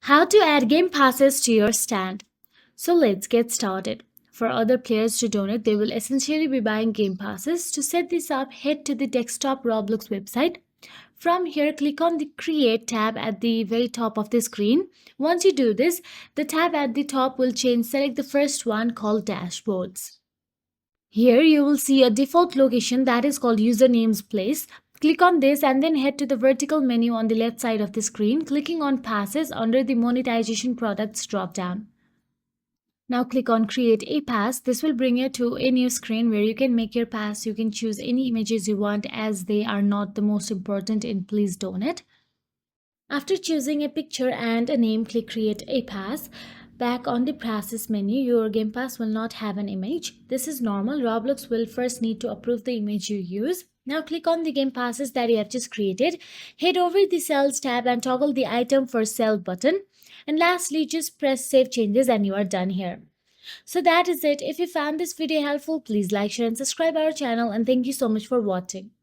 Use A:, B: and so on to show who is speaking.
A: How to add game passes to your stand. So let's get started. For other players to donate, they will essentially be buying game passes. To set this up, head to the desktop Roblox website. From here, click on the Create tab at the very top of the screen. Once you do this, the tab at the top will change. Select the first one called Dashboards. Here you will see a default location that is called Usernames Place. Click on this and then head to the vertical menu on the left side of the screen, clicking on Passes under the Monetization Products drop-down. Now click on Create a Pass. This will bring you to a new screen where you can make your pass. You can choose any images you want as they are not the most important in Please Donate. After choosing a picture and a name, click Create a Pass. Back on the Passes menu, your Game Pass will not have an image. This is normal. Roblox will first need to approve the image you use. Now click on the Game Passes that you have just created. Head over the Cells tab and toggle the Item for Sell button. And lastly, just press Save Changes and you are done here. So that is it. If you found this video helpful, please like, share and subscribe our channel, and thank you so much for watching.